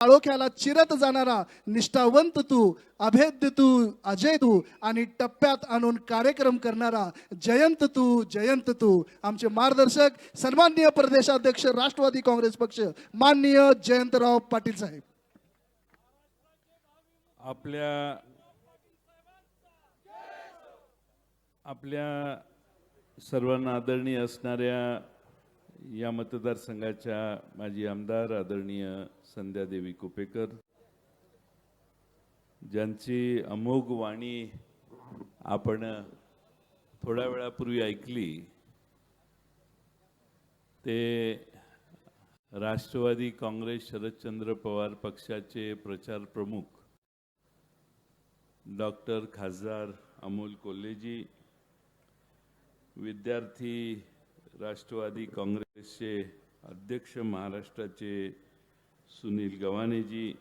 काळोख्याला चिरत जाणारा निष्ठावंत तू, अभेद्य तू, अजय तू आणि टप्प्यात आणून कार्यक्रम करणारा जयंत तू आमचे मार्गदर्शक सन्माननीय प्रदेशाध्यक्ष राष्ट्रवादी काँग्रेस पक्ष माननीय जयंतराव पाटील साहेब. आपल्या सर्वांना आदरणीय असणाऱ्या या मतदारसंघाच्या माजी आमदार आदरणीय संध्यादेवी कुपेकर, ज्यांची अमोघ वाणी आपण थोड्या वेळापूर्वी ऐकली, ते राष्ट्रवादी काँग्रेस शरदचंद्र पवार पक्षाचे प्रचार प्रमुख डॉक्टर खासदार अमोल कोल्हेजी, विद्यार्थी राष्ट्रवादी काँग्रेसचे अध्यक्ष महाराष्ट्राचे सुनील गव्हाणेजी,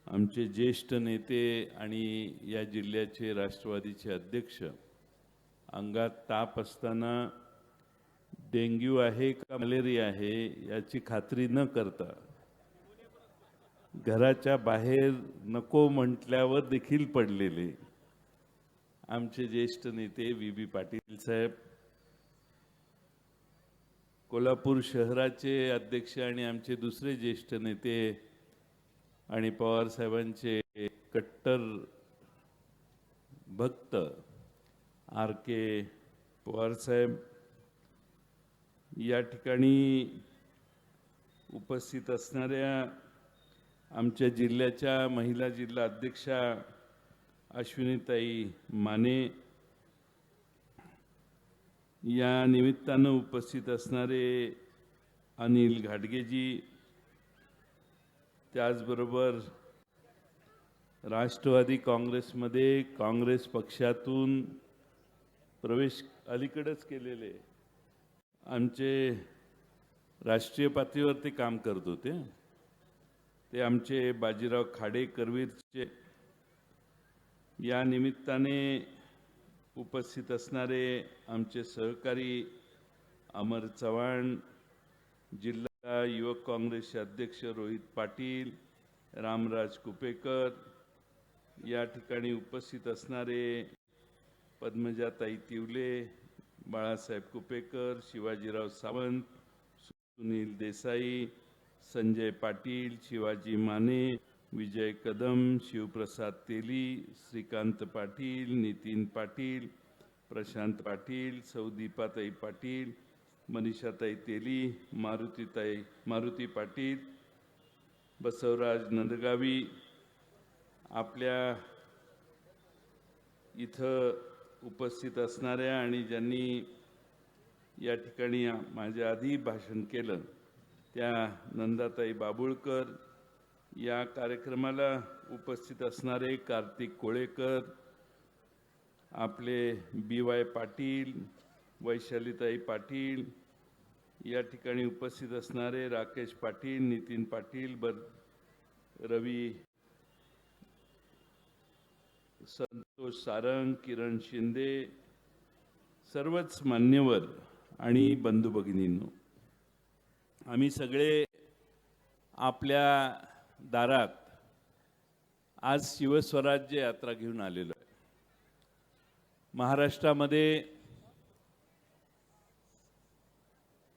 आमचे ज्येष्ठ नेते आणि या जिल्ह्याचे राष्ट्रवादीचे अध्यक्ष, अंगात ताप असताना डेंग्यू आहे का मलेरिया आहे याची खात्री न करता घराच्या बाहेर नको म्हटल्यावर देखील पडलेले आमचे ज्येष्ठ नेते व्ही पाटील साहेब, कोल्हापूर शहराचे अध्यक्ष आणि आमचे दुसरे ज्येष्ठ नेते आणि पवार साहेबांचे कट्टर भक्त RK पवार साहेब, या ठिकाणी उपस्थित असणाऱ्या आमच्या जिल्ह्याच्या महिला जिल्हा अध्यक्षा अश्विनीताई माने, या निमित्तानं उपस्थित असणारे अनिल घाटगेजी, त्याचबरोबर राष्ट्रवादी काँग्रेसमध्ये काँग्रेस पक्षातून प्रवेश अलीकडेच केलेले आमचे राष्ट्रीय पातळीवर ते काम करत होते, ते आमचे बाजीराव खाडे करवीरचे, या निमित्ताने उपस्थित असणारे आमचे सहकारी अमर चव्हाण, जिल्हा युवक काँग्रेसचे अध्यक्ष रोहित पाटील, रामराज कुपेकर, या ठिकाणी उपस्थित असणारे पद्मजाताई तिवले, बाळासाहेब कुपेकर, शिवाजीराव सावंत, सुनील देसाई, संजय पाटील, शिवाजी माने, विजय कदम, शिवप्रसाद तेली, श्रीकांत पाटील, नितीन पाटील, प्रशांत पाटील, सौदीपाताई पाटील, मनीषाताई तेली, मारुती पाटील, बसवराज नंदगावी, आपल्या इथं उपस्थित असणाऱ्या आणि ज्यांनी या ठिकाणी माझ्या आधी भाषण केलं त्या नंदाताई बाबुळकर, या कार्यक्रमाला उपस्थित असणारे कार्तिक कोळेकर, आपले BY पाटील, वैशालीताई पाटील, या ठिकाणी उपस्थित असणारे राकेश पाटील, नितीन पाटील, रवी, संतोष सारंग, किरण शिंदे, सर्वच मान्यवर आणि बंधू भगिनींनो, आम्ही सगळे आपल्या दारात आज शिवस्वराज्य यात्रा घेऊन आलेलो आहे. महाराष्ट्रामध्ये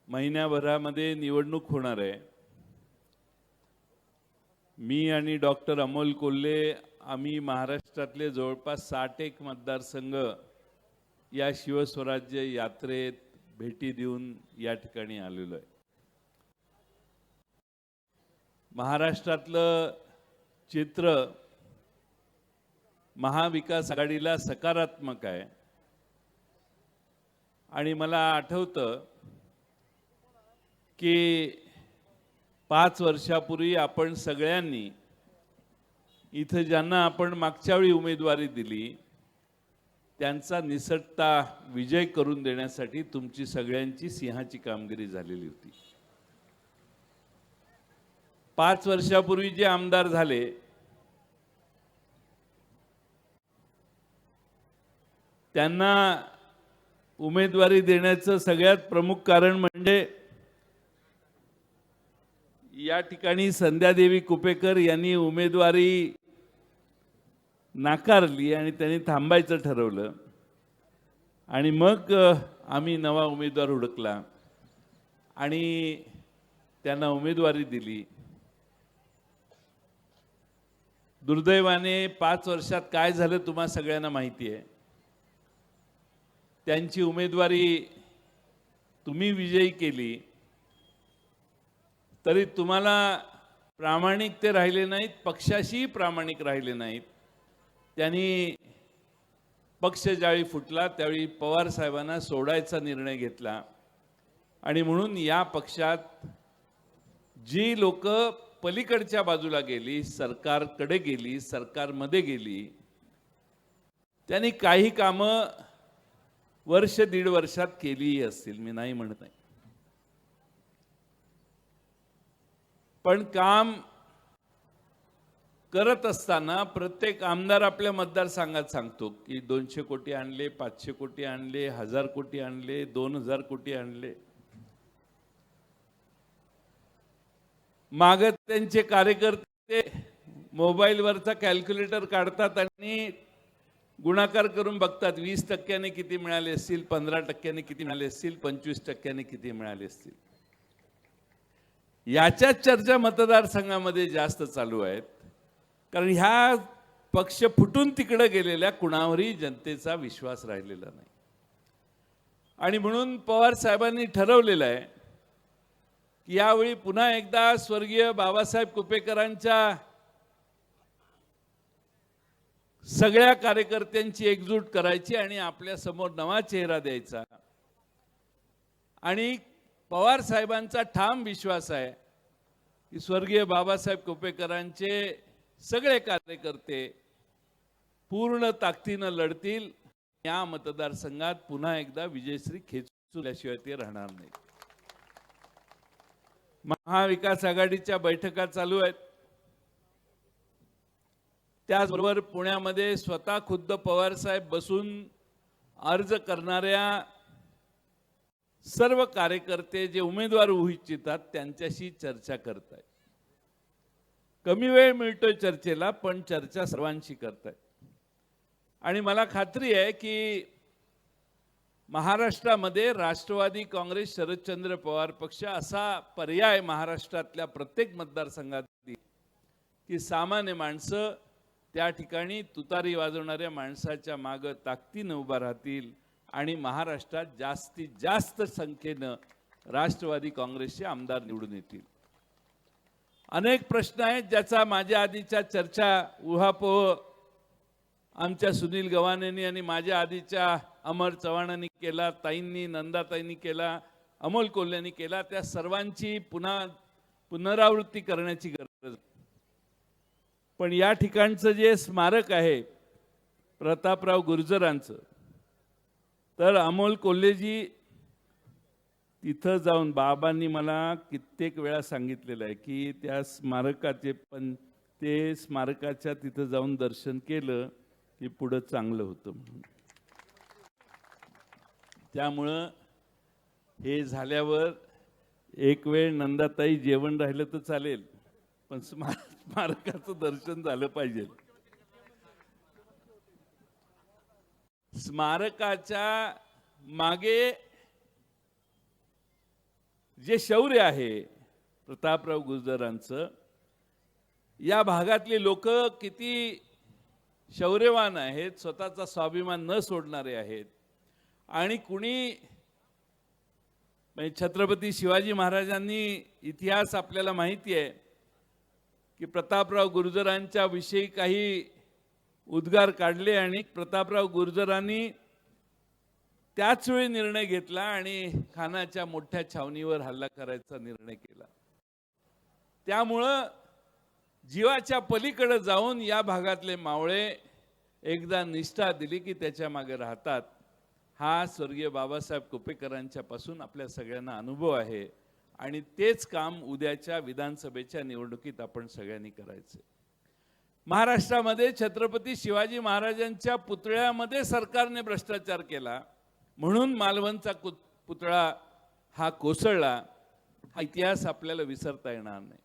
महिन्याभरामध्ये निवडणूक होणार आहे. मी आणि डॉक्टर अमोल कोल्हे आम्ही महाराष्ट्रातले जवळपास 61 मतदारसंघ या शिवस्वराज्य यात्रेत भेटी देऊन या ठिकाणी आलेलो आहे. महाराष्ट्रातलं चित्र महाविकास आघाडीला सकारात्मक आहे आणि मला आठवतं की 5 वर्षापूर्वी आपण सगळ्यांनी इथं ज्यांना आपण मागच्या वेळी उमेदवारी दिली त्यांचा निसटता विजय करून देण्यासाठी तुमची सगळ्यांची सिंहाची कामगिरी झालेली होती. 5 वर्षापूर्वी जे आमदार झाले त्यांना उमेदवारी देण्याचं सगळ्यात प्रमुख कारण म्हणजे या ठिकाणी संध्यादेवी कुपेकर यांनी उमेदवारी नाकारली आणि त्यांनी थांबायचं ठरवलं आणि मग आम्ही नवा उमेदवार हुडकला आणि त्यांना उमेदवारी दिली. दुर्दैवाने 5 वर्षात काय झालं तुम्हा सगळ्यांना माहिती आहे. त्यांची उमेदवारी तुम्ही विजयी केली तरी तुम्हाला प्रामाणिक ते राहिले नाहीत, पक्षाशी प्रामाणिक राहिले नाहीत. त्यांनी पक्ष ज्यावेळी फुटला त्यावेळी पवार साहेबांना सोडायचा निर्णय घेतला आणि म्हणून या पक्षात जी लोक पलीकडच्या बाजूला गेली, सरकारकडे गेली, सरकारमध्ये गेली, त्यांनी काही कामं वर्ष दीड वर्षात केलीही असतील, मी नाही म्हणत नाही. पण काम करत असताना प्रत्येक आमदार आपल्या मतदारसंघात सांगतो की 200 कोटी आणले, 500 कोटी आणले, 1000 कोटी आणले, 2000 कोटी आणले. माग त्यांचे कार्यकर्ते मोबाईलवरचा कॅल्क्युलेटर काढतात आणि गुणाकार करून बघतात 20% किती मिळाले असतील, 15% किती मिळाले असतील, 25% किती मिळाले असतील. याच्याच चर्चा मतदारसंघामध्ये जास्त चालू आहेत, कारण ह्या पक्ष फुटून तिकडे गेलेल्या कुणावरही जनतेचा विश्वास राहिलेला नाही. आणि म्हणून पवार साहेबांनी ठरवलेलं आहे की यावेळी पुन्हा एकदा स्वर्गीय बाबासाहेब कुपेकरांच्या सगळ्या कार्यकर्त्यांची एकजूट करायची आणि आपल्या समोर नवा चेहरा द्यायचा. आणि पवार साहेबांचा ठाम विश्वास आहे की स्वर्गीय बाबासाहेब कुपेकरांचे सगळे कार्यकर्ते पूर्ण ताकदीने लढतील. या मतदारसंघात पुन्हा एकदा विजयश्री खेचल्याशिवाय ते राहणार नाही. महाविकास आघाडीच्या बैठका चालू आहेत. त्याचबरोबर पुण्यामध्ये स्वतः खुद्द पवार साहेब बसून अर्ज करणाऱ्या सर्व कार्यकर्ते जे उमेदवार होऊ इच्छितात त्यांच्याशी चर्चा करतायत. कमी वेळ मिळतोय चर्चेला, पण चर्चा सर्वांशी करतायत. आणि मला खात्री आहे की महाराष्ट्रामध्ये राष्ट्रवादी काँग्रेस शरदचंद्र पवार पक्ष असा पर्याय महाराष्ट्रातल्या प्रत्येक मतदारसंघात की सामान्य माणसं त्या ठिकाणी तुतारी वाजवणाऱ्या माणसाच्या मागे ताकदीने उभा राहतील आणि महाराष्ट्रात जास्तीत जास्त संख्येनं राष्ट्रवादी काँग्रेसचे आमदार निवडून येतील. अनेक प्रश्न आहेत ज्याचा माझ्या आधीच्या चर्चा उहापोह आमच्या सुनील गव्हाणेंनी आणि माझ्या आधीच्या अमर चव्हाणांनी केला, ताईंनी, नंदाताईंनी केला, अमोल कोल्हेंनी केला. त्या सर्वांची पुनरावृत्ती करण्याची गरज. पण या ठिकाणचं जे स्मारक आहे प्रतापराव गुर्जरांचं, तर अमोल कोल्हेजी तिथं जाऊन बाबांनी मला कित्येक वेळा सांगितलेलं आहे की त्या स्मारकाचे पण ते स्मारकाच्या तिथं जाऊन दर्शन केलं की पुढं चांगलं होतं म्हणून. त्यामुळं हे झाल्यावर एक वेळ नंदाताई जेवण राहिलं तर चालेल, पण स्मारकाचं दर्शन झालं पाहिजे. स्मारकाच्या मागे जे शौर्य आहे प्रतापराव गुर्जरांचं, या भागातली लोक किती शौर्यवान आहेत, स्वतःचा स्वाभिमान न सोडणारे आहेत. आणि कुणी छत्रपती शिवाजी महाराजांनी इतिहास आपल्याला माहिती आहे की प्रतापराव गुर्जरांच्या विषयी काही उद्गार काढले आणि प्रतापराव गुर्जरांनी त्याच वेळी निर्णय घेतला आणि खानाच्या मोठ्या छावणीवर हल्ला करायचा निर्णय केला. त्यामुळं जीवाच्या पलीकडे जाऊन या भागातले मावळे एकदा निष्ठा दिली की त्याच्या मागे राहतात. हा स्वर्गीय बाबासाहेब कुपेकरांच्या पासून आपल्या सगळ्यांना अनुभव आहे आणि तेच काम उद्याच्या विधानसभेच्या निवडणुकीत आपण सगळ्यांनी करायचे. महाराष्ट्रामध्ये छत्रपती शिवाजी महाराजांच्या पुतळ्यामध्ये सरकारने भ्रष्टाचार केला म्हणून मालवणचा पुतळा हा कोसळला. हा इतिहास आपल्याला विसरता येणार नाही.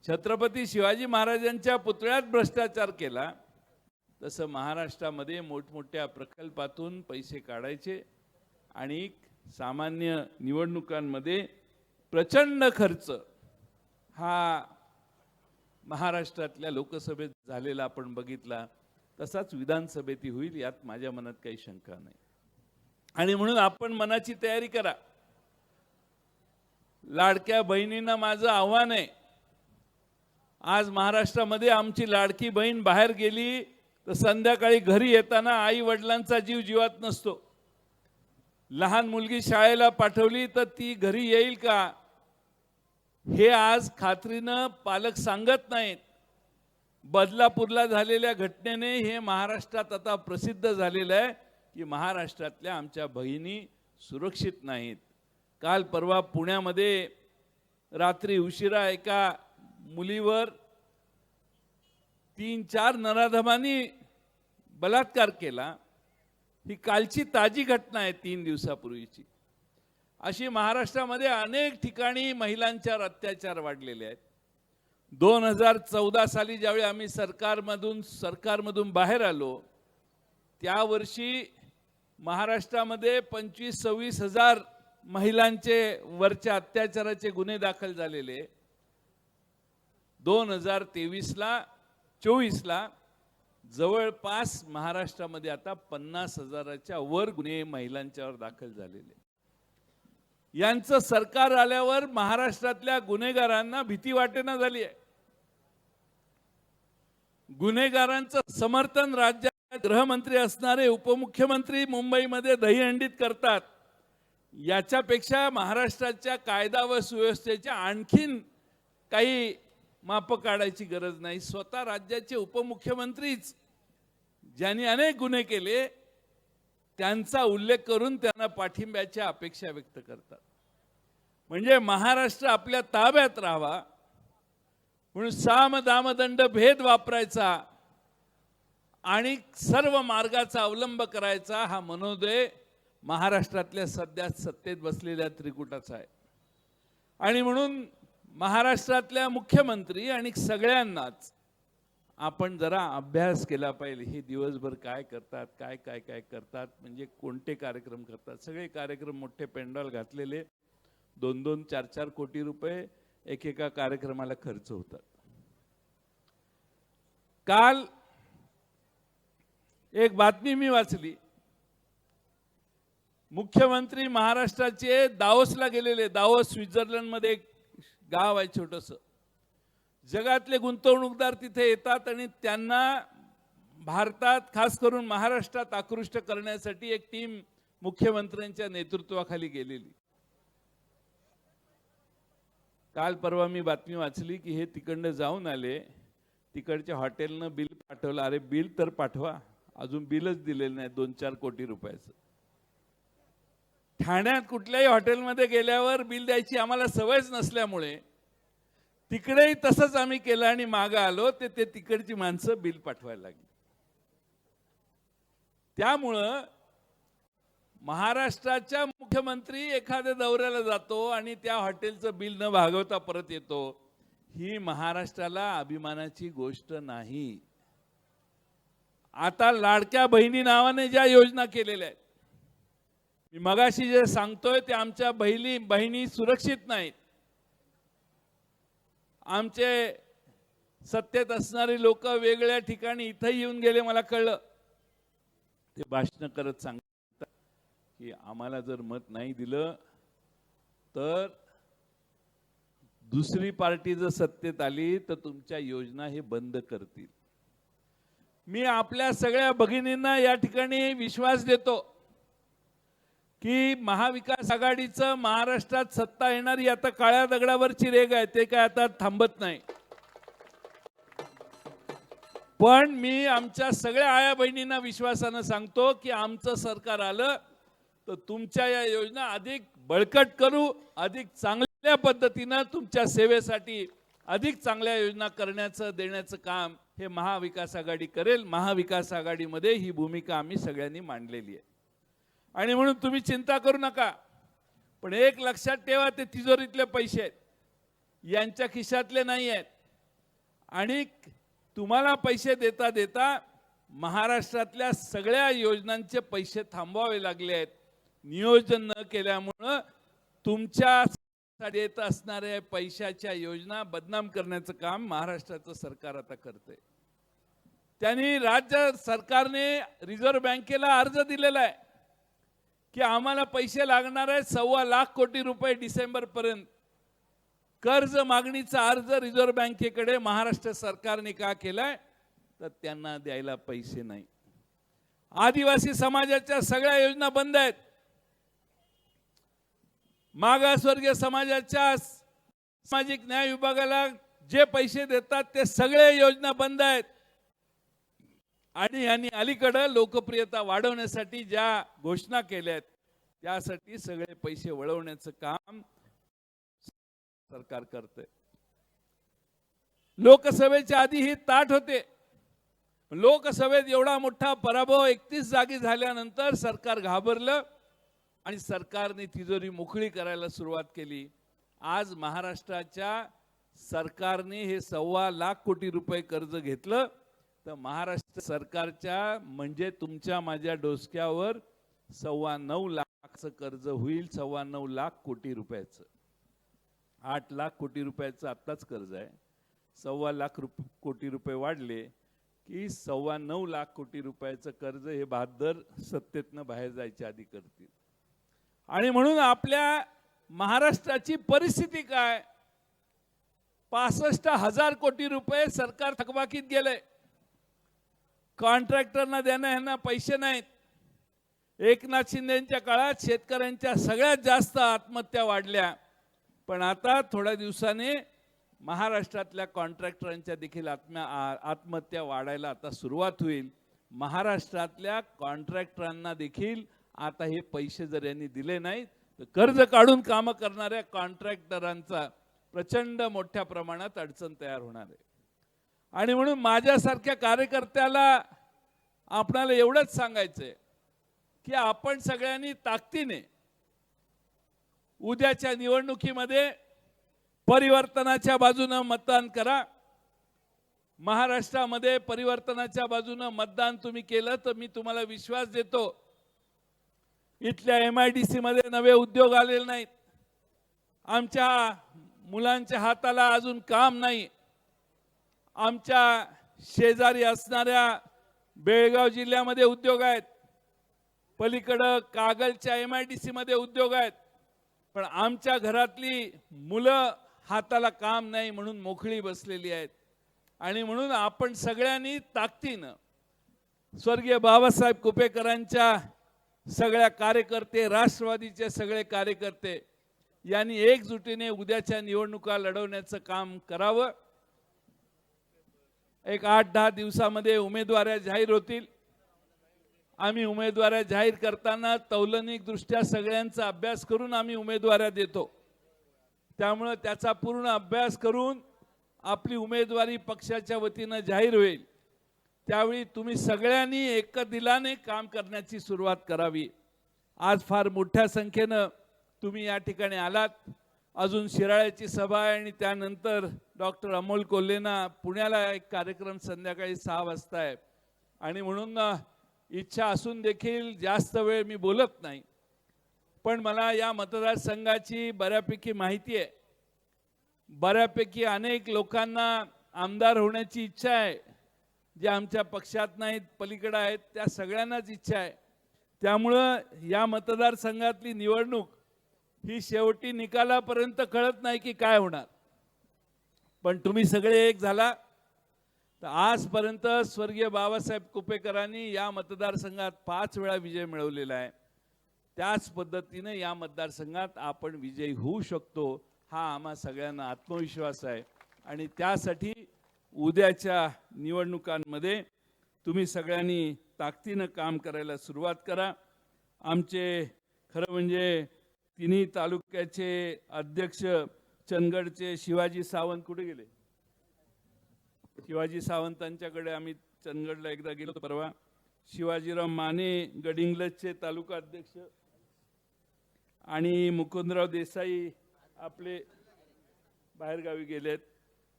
छत्रपती शिवाजी महाराजांच्या पुतळ्यात भ्रष्टाचार केला, तसं महाराष्ट्रामध्ये मोठमोठ्या प्रकल्पातून पैसे काढायचे आणि सामान्य निवडणुकांमध्ये प्रचंड खर्च हा महाराष्ट्रातल्या लोकसभेत झालेला आपण बघितला, तसाच विधानसभेतही होईल यात माझ्या मनात काही शंका नाही. आणि म्हणून आपण मनाची तयारी करा. लाडक्या बहिणींना माझं आव्हान आहे, आज महाराष्ट्रामध्ये आमची लाडकी बहीण बाहेर गेली तर संध्याकाळी घरी येताना आई वडिलांचा जीव जीवात नसतो. लहान मुलगी शाळेला पाठवली तर ती घरी येईल का, हे आज खात्रीनं पालक सांगत नाहीत. बदलापूरला झालेल्या घटनेने हे महाराष्ट्रात आता प्रसिद्ध झालेलं आहे की महाराष्ट्रातल्या आमच्या बहिणी सुरक्षित नाहीत. काल परवा पुण्यामध्ये रात्री उशिरा एका मुलीवर 3-4 नराधमांनी बलात्कार केला. ही कालची ताजी घटना आहे, 3 दिवसापूर्वीची. अशी महाराष्ट्रामध्ये अनेक ठिकाणी महिलांच्यावर अत्याचार वाढलेले आहेत. 2014 साली ज्यावेळी आम्ही सरकारमधून बाहेर आलो, त्या वर्षी महाराष्ट्रामध्ये 25-26 हजार महिलांचे वरच्या अत्याचाराचे गुन्हे दाखल झालेले. 2023-24ला जवळपास महाराष्ट्रामध्ये आता 50,000च्या वर गुन्हे महिलांच्यावर दाखल झालेले. यांचं सरकार आल्यावर महाराष्ट्रातल्या गुन्हेगारांना भीती वाटेना झाली आहे. गुन्हेगारांचं समर्थन राज्यात गृहमंत्री असणारे उपमुख्यमंत्री मुंबईमध्ये दहीहंडीत करतात. याच्यापेक्षा महाराष्ट्राच्या कायदा व सुव्यवस्थेच्या आणखीन काही माप काढायची गरज नाही. स्वतः राज्याचे उपमुख्यमंत्रीच ज्यांनी अनेक गुन्हे केले त्यांचा उल्लेख करून त्यांना पाठिंब्याच्या अपेक्षा व्यक्त करतात. म्हणजे महाराष्ट्र आपल्या ताब्यात राहावा म्हणून साम दाम दंड भेद वापरायचा आणि सर्व मार्गाचा अवलंब करायचा, हा मनोदय महाराष्ट्रातल्या सध्या सत्तेत बसलेल्या त्रिकुटाचा आहे. आणि म्हणून महाराष्ट्रातल्या मुख्यमंत्री आणि सगळ्यांनाच आपण जरा अभ्यास केला पाहिजे. हे दिवसभर काय करतात, काय काय काय करतात, म्हणजे कोणते कार्यक्रम करतात. सगळे कार्यक्रम मोठे पेंडॉल घातलेले, 2-2, 4-4 कोटी रुपये एकेका कार्यक्रमाला खर्च होतात. काल एक बातमी मी वाचली, मुख्यमंत्री महाराष्ट्राचे दावोसला गेलेले. दावोस स्वित्झर्लंडमध्ये एक गाव आहे छोटंसं. जगातले गुंतवणूकदार तिथे येतात आणि त्यांना भारतात, खास करून महाराष्ट्रात आकृष्ट करण्यासाठी एक टीम मुख्यमंत्र्यांच्या नेतृत्वाखाली गेलेली. काल परवा मी बातमी वाचली की हे तिकडनं जाऊन आले, तिकडच्या हॉटेलनं बिल पाठवलं. अरे बिल तर पाठवा, अजून बिलच दिलेलं नाही 2-4 कोटी रुपयाचं. ठाण्यात कुठल्याही हॉटेलमध्ये गेल्यावर बिल द्यायची आम्हाला सवयच नसल्यामुळे तिकडेही तसंच आम्ही केलं आणि मागं आलो ते तिकडची माणसं बिल पाठवायला लागली. त्यामुळं महाराष्ट्राच्या मुख्यमंत्री एखाद्या दौऱ्याला जातो आणि त्या हॉटेलचं बिल न भागवता परत येतो, ही महाराष्ट्राला अभिमानाची गोष्ट नाही. आता लाडक्या बहिणी नावाने ज्या योजना केलेल्या आहेत, मी मगाशी जे सांगतोय ते आमच्या बहिणी सुरक्षित नाहीत. आमचे सत्तेत असणारे लोक वेगळ्या ठिकाणी इथं येऊन गेले, मला कळलं. ते भाषण करत सांगतात की आम्हाला जर मत नाही दिलं तर दुसरी पार्टी जर सत्तेत आली तर तुमच्या योजना हे बंद करतील. मी आपल्या सगळ्या भगिनींना या ठिकाणी विश्वास देतो की महाविकास आघाडीचं महाराष्ट्रात सत्ता येणारी आता काळ्या दगडावरची रेघ आहे, ते काय आता थांबत नाही. पण मी आमच्या सगळ्या आया बहिणींना विश्वासानं सांगतो की आमचं सरकार आलं तर तुमच्या या योजना अधिक बळकट करू, अधिक चांगल्या पद्धतीनं तुमच्या सेवेसाठी अधिक चांगल्या योजना करण्याचं देण्याचं काम हे महाविकास आघाडी करेल. महाविकास आघाडीमध्ये ही भूमिका आम्ही सगळ्यांनी मांडलेली आहे आणि म्हणून तुम्ही चिंता करू नका. पण एक लक्षात ठेवा, ते तिजोरीतले पैसे आहेत, यांच्या खिशातले नाही आहेत. आणि तुम्हाला पैसे देता देता महाराष्ट्रातल्या सगळ्या योजनांचे पैसे थांबवावे लागले आहेत. नियोजन न केल्यामुळं तुमच्या येत असणाऱ्या पैशाच्या योजना बदनाम करण्याचं काम महाराष्ट्राचं सरकार आता करते. त्यांनी राज्य सरकारने रिझर्व्ह बँकेला अर्ज दिलेला आहे की आम्हाला पैसे लागणार आहे 1.25 लाख कोटी रुपये डिसेंबर पर्यंत. कर्ज मागणीचा अर्ज रिझर्व्ह बँकेकडे महाराष्ट्र सरकारने का केलाय तर त्यांना द्यायला पैसे नाही. आदिवासी समाजाच्या सगळ्या योजना बंद आहेत. मागासवर्गीय समाजाच्या सामाजिक न्याय विभागाला जे पैसे देतात ते सगळे योजना बंद आहेत. आणि यांनी अलीकडे लोकप्रियता वाढवण्यासाठी ज्या घोषणा केल्या आहेत त्यासाठी सगळे पैसे वळवण्याचं काम सरकार करते. लोकसभेच्या आधी ही ताट होते. लोकसभेत एवढा मोठा पराभव 31 जागी झाल्यानंतर सरकार घाबरलं आणि सरकारने तिजोरी मोकळी करायला सुरुवात केली. आज महाराष्ट्राच्या सरकारने हे 1.25 लाख कोटी रुपये कर्ज घेतलं तर महाराष्ट्र सरकारच्या म्हणजे तुमच्या माझ्या डोसक्यावर 9.25 लाखाचं कर्ज होईल. 9.25 लाख कोटी रुपयाचं. 8 लाख कोटी रुपयाचं आत्ताच कर्ज आहे. 1.25 लाख कोटी रुपये वाढले की 9.25 लाख कोटी रुपयाचं कर्ज हे बहादर सत्तेतनं बाहेर जायच्या आधी करतील. आणि म्हणून आपल्या महाराष्ट्राची परिस्थिती काय, 65,000 कोटी रुपये सरकार थकबाकीत गेले. कॉन्ट्रॅक्टरना देणं यांना पैसे नाहीत. एकनाथ शिंदेच्या काळात शेतकऱ्यांच्या सगळ्यात जास्त आत्महत्या वाढल्या. पण आता थोड्या दिवसाने महाराष्ट्रातल्या कॉन्ट्रॅक्टरांच्या देखील आत्महत्या वाढायला आता सुरुवात होईल. महाराष्ट्रातल्या कॉन्ट्रॅक्टरांना देखील आता हे पैसे जर यांनी दिले नाहीत तर कर्ज काढून कामं करणाऱ्या कॉन्ट्रॅक्टरांचा प्रचंड मोठ्या प्रमाणात अडचण तयार होणार आहे. आणि म्हणून माझ्यासारख्या कार्यकर्त्याला आपणाला एवढंच सांगायचंय की आपण सगळ्यांनी ताकदीने उद्याच्या निवडणुकीमध्ये परिवर्तनाच्या बाजूने मतदान करा. महाराष्ट्रामध्ये परिवर्तनाच्या बाजूने मतदान तुम्ही केलं तर मी तुम्हाला विश्वास देतो इथल्या MIDC मध्ये नवे उद्योग आलेले नाहीत. आमच्या मुलांच्या हाताला अजून काम नाही. आमच्या शेजारी असणाऱ्या बेळगाव जिल्ह्यामध्ये उद्योग आहेत. पलीकडे कागलच्या MIDC मध्ये उद्योग आहेत. पण आमच्या घरातली मुलं हाताला काम नाही म्हणून मोकळी बसलेली आहेत. आणि म्हणून आपण सगळ्यांनी ताकदीनं स्वर्गीय बाबासाहेब कुपेकरांच्या सगळ्या कार्यकर्ते, राष्ट्रवादीचे सगळे कार्यकर्ते यांनी एकजुटीने उद्याच्या निवडणुका लढवण्याचं काम करावं. एक 8-10 दिवसामध्ये उमेदवाऱ्या जाहीर होतील. आम्ही उमेदवाऱ्या जाहीर करताना तौलनिक दृष्ट्या सगळ्यांचा अभ्यास करून आम्ही उमेदवाऱ्या देतो. त्यामुळे त्याचा पूर्ण अभ्यास करून आपली उमेदवारी पक्षाच्या वतीने जाहीर होईल. त्यावेळी तुम्ही सगळ्यांनी एकदिलाने काम करण्याची सुरुवात करावी. आज फार मोठ्या संख्येनं तुम्ही या ठिकाणी आलात. अजून शिराळ्याची सभा आहे आणि त्यानंतर डॉक्टर अमोल कोल्हेंना पुण्याला एक कार्यक्रम संध्याकाळी 6 वाजता आहे. आणि म्हणून इच्छा असून देखील जास्त वेळ मी बोलत नाही. पण मला या मतदारसंघाची बऱ्यापैकी माहिती आहे. बऱ्यापैकी अनेक लोकांना आमदार होण्याची इच्छा आहे. जे आमच्या पक्षात नाहीत, पलीकडे आहेत, त्या सगळ्यांनाच इच्छा आहे. त्यामुळं या मतदारसंघातली निवडणूक ही शेवटी निकालापर्यंत कळत नाही की काय होणार. पण तुम्ही सगळे एक झाला तर आजपर्यंत स्वर्गीय बाबासाहेब कुपेकरांनी या मतदारसंघात 5 वेळा विजय मिळवलेला आहे. त्याच पद्धतीने या मतदारसंघात आपण विजयी होऊ शकतो हा आम्हा सगळ्यांना आत्मविश्वास आहे. आणि त्यासाठी उद्याच्या निवडणुकांमध्ये तुम्ही सगळ्यांनी ताकदीनं काम करायला सुरुवात करा. आमचे खरं म्हणजे तिन्ही तालुक्याचे अध्यक्ष चंदगडचे शिवाजी सावंत कुठे गेले? शिवाजी सावंतांच्याकडे आम्ही चंदगडला एकदा गेलो होतो परवा. शिवाजीराव माने गडिंग्लजचे तालुका अध्यक्ष आणि मुकुंदराव देसाई आपले बाहेरगावी गेलेत.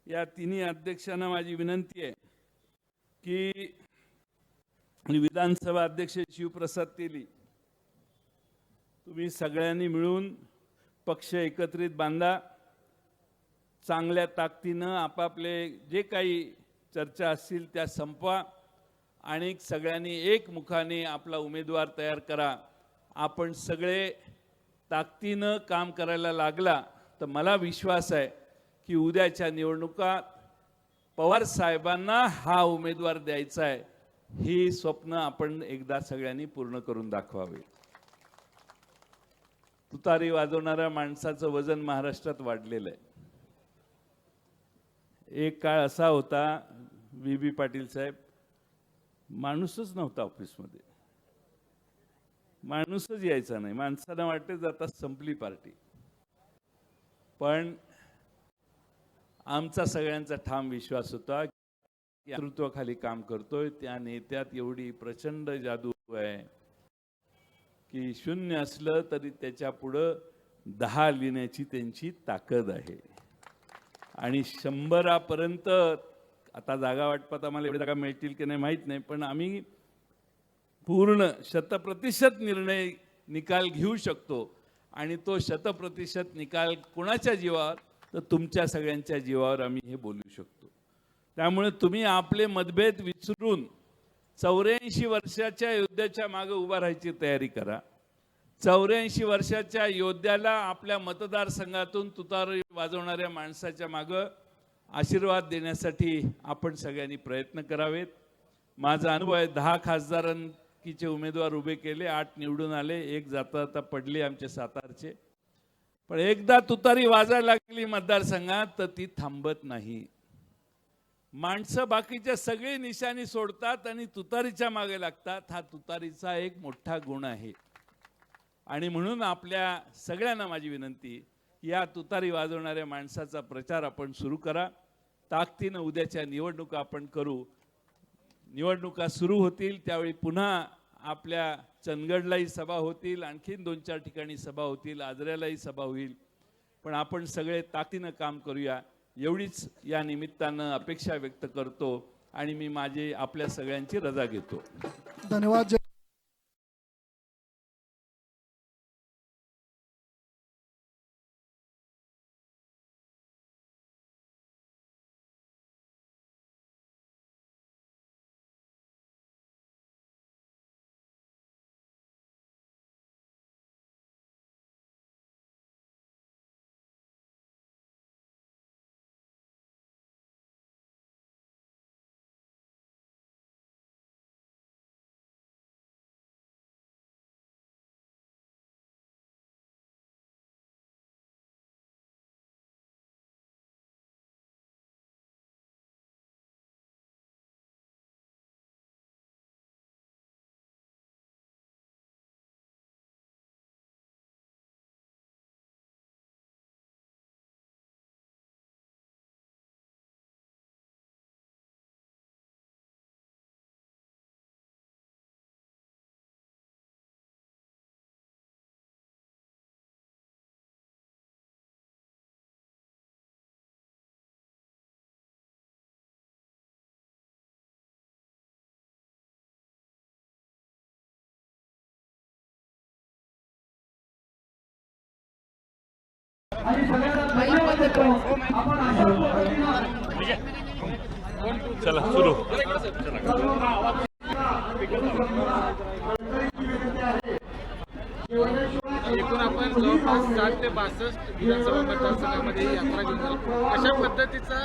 या तिन्ही अध्यक्षांना माझी विनंती आहे की विधानसभा अध्यक्ष शिवप्रसाद तेली, तुम्ही सगळ्यांनी मिळून पक्ष एकत्रित बांधा, चांगल्या ताकदीनं आपापले जे काही चर्चा असतील त्या संपवा आणि सगळ्यांनी एकमुखाने आपला उमेदवार तयार करा. आपण सगळे ताकदीनं काम करायला लागला तर मला विश्वास आहे की उद्याच्या निवडणुकात पवार साहेबांना हा उमेदवार द्यायचा आहे, ही स्वप्न आपण एकदा सगळ्यांनी पूर्ण करून दाखवावे. तुतारी वाजवणाऱ्या माणसाचं वजन महाराष्ट्रात वाढलेलं आहे. एक काळ असा होता, VB पाटील साहेब, माणूसच नव्हता ऑफिसमध्ये, माणूसच यायचा नाही. माणसाला वाटते जाता संपली पार्टी. पण आमचा सगळ्यांचा ठाम विश्वास होता की नेतृत्वाखाली काम करतोय त्या नेत्यात एवढी प्रचंड जादू आहे की शून्य असलं तरी त्याच्या पुढं 10 लिहिण्याची त्यांची ताकद आहे. आणि 100पर्यंत आता जागा वाटपात आम्हाला एवढी जागा मिळतील की नाही माहीत नाही, पण आम्ही पूर्ण 100% निर्णय निकाल घेऊ शकतो. आणि तो 100% निकाल कोणाच्या जीवावर, तर तुमच्या सगळ्यांच्या जीवावर आम्ही हे बोलू शकतो. त्यामुळे तुम्ही आपले मतभेद विसरून 84 वर्षाच्या योद्ध्याच्या मागे उभा राहायची तयारी करा. 84 वर्षाच्या योद्ध्याला आपल्या मतदारसंघातून तुतारी वाजवणाऱ्या माणसाच्या मागे आशीर्वाद देण्यासाठी आपण सगळ्यांनी प्रयत्न करावेत. माझा अनुभव आहे, 10 खासदारांकीचे उमेदवार उभे केले, 8 निवडून आले, 1 जाता पडले आमचे सातारचे. पण एकदा तुतारी वाजायला लागली मतदारसंघात तर ती थांबत नाही. माणसं बाकीच्या सगळी निशाणी सोडतात आणि तुतारीच्या मागे लागतात. हा तुतारीचा एक मोठा गुण आहे. आणि म्हणून आपल्या सगळ्यांना माझी विनंती, या तुतारी वाजवणाऱ्या माणसाचा प्रचार आपण सुरू करा. ताकदीनं उद्याच्या निवडणुका आपण करू. निवडणुका सुरू होतील त्यावेळी पुन्हा आपल्या चंदगडलाही सभा होतील, आणखीन 2-4 ठिकाणी सभा होतील, आजऱ्यालाही सभा होईल. पण आपण सगळे ताकदीनं काम करूया एवढीच या निमित्तानं अपेक्षा व्यक्त करतो आणि मी माझी आपल्या सगळ्यांची रजा घेतो. धन्यवाद. चला सुरू. एकूण आपण जवळपास 60 ते 62 विधानसभा मतदारसंघामध्ये यात्रा घेऊन आलो. अशा पद्धतीचा